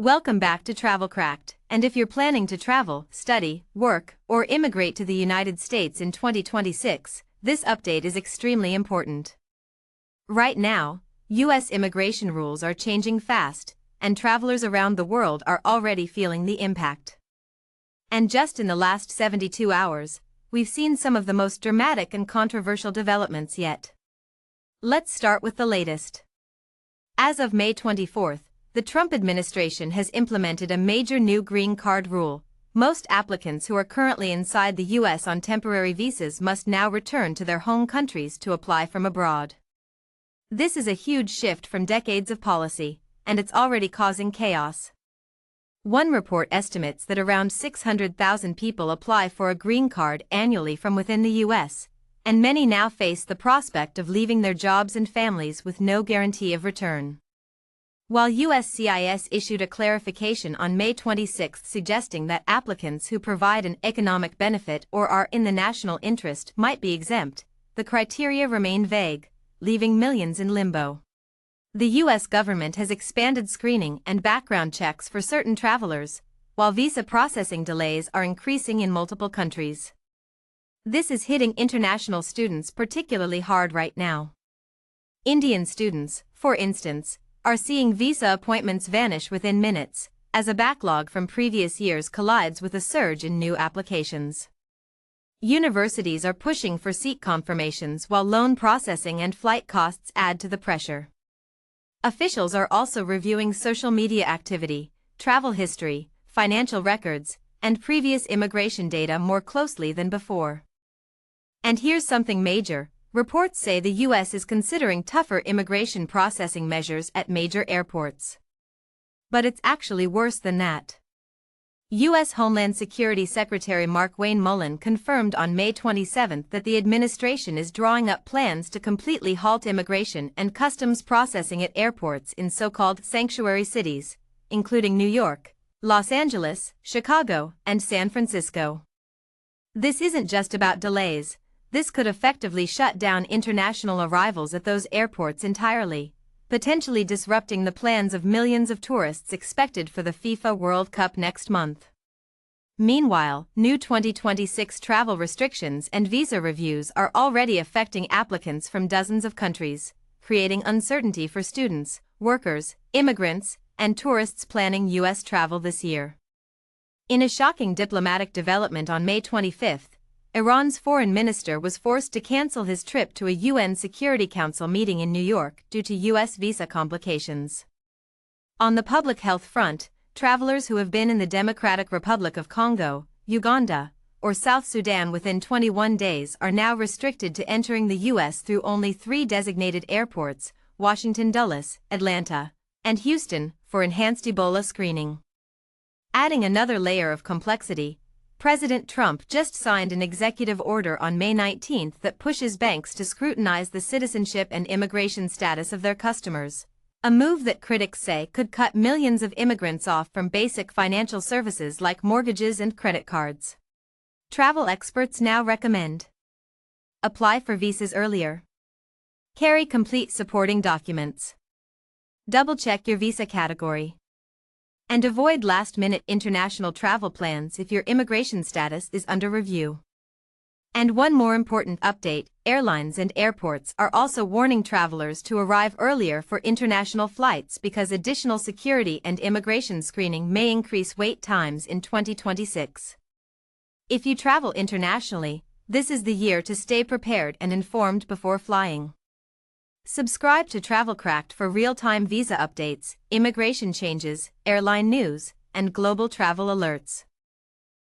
Welcome back to Travel Cracked, and if you're planning to travel, study, work, or immigrate to the United States in 2026, this update is extremely important. Right now, U.S. immigration rules are changing fast, and travelers around the world are already feeling the impact. And just in the last 72 hours, we've seen some of the most dramatic and controversial developments yet. Let's start with the latest. As of May 24th, the Trump administration has implemented a major new green card rule. Most applicants who are currently inside the U.S. on temporary visas must now return to their home countries to apply from abroad. This is a huge shift from decades of policy, and it's already causing chaos. One report estimates that around 600,000 people apply for a green card annually from within the U.S., and many now face the prospect of leaving their jobs and families with no guarantee of return. While USCIS issued a clarification on May 26 suggesting that applicants who provide an economic benefit or are in the national interest might be exempt, the criteria remain vague, leaving millions in limbo. The U.S. government has expanded screening and background checks for certain travelers, while visa processing delays are increasing in multiple countries. This is hitting international students particularly hard right now. Indian students, for instance, are seeing visa appointments vanish within minutes, as a backlog from previous years collides with a surge in new applications. Universities are pushing for seat confirmations while loan processing and flight costs add to the pressure. Officials are also reviewing social media activity, travel history, financial records, and previous immigration data more closely than before. And here's something major. Reports say the U.S. is considering tougher immigration processing measures at major airports. But it's actually worse than that. U.S. Homeland Security Secretary Mark Wayne Mullen confirmed on May 27 that the administration is drawing up plans to completely halt immigration and customs processing at airports in so-called sanctuary cities, including New York, Los Angeles, Chicago, and San Francisco. This isn't just about delays. This could effectively shut down international arrivals at those airports entirely, potentially disrupting the plans of millions of tourists expected for the FIFA World Cup next month. Meanwhile, new 2026 travel restrictions and visa reviews are already affecting applicants from dozens of countries, creating uncertainty for students, workers, immigrants, and tourists planning U.S. travel this year. In a shocking diplomatic development on May 25, Iran's foreign minister was forced to cancel his trip to a UN Security Council meeting in New York due to U.S. visa complications. On the public health front, travelers who have been in the Democratic Republic of Congo, Uganda, or South Sudan within 21 days are now restricted to entering the U.S. through only 3 designated airports: Washington Dulles, Atlanta, and Houston, for enhanced Ebola screening. Adding another layer of complexity, President Trump just signed an executive order on May 19 that pushes banks to scrutinize the citizenship and immigration status of their customers, a move that critics say could cut millions of immigrants off from basic financial services like mortgages and credit cards. Travel experts now recommend: apply for visas earlier. Carry complete supporting documents. Double-check your visa category. And avoid last-minute international travel plans if your immigration status is under review. And one more important update: airlines and airports are also warning travelers to arrive earlier for international flights because additional security and immigration screening may increase wait times in 2026. If you travel internationally, this is the year to stay prepared and informed before flying. Subscribe to Travel Cracked for real-time visa updates, immigration changes, airline news, and global travel alerts.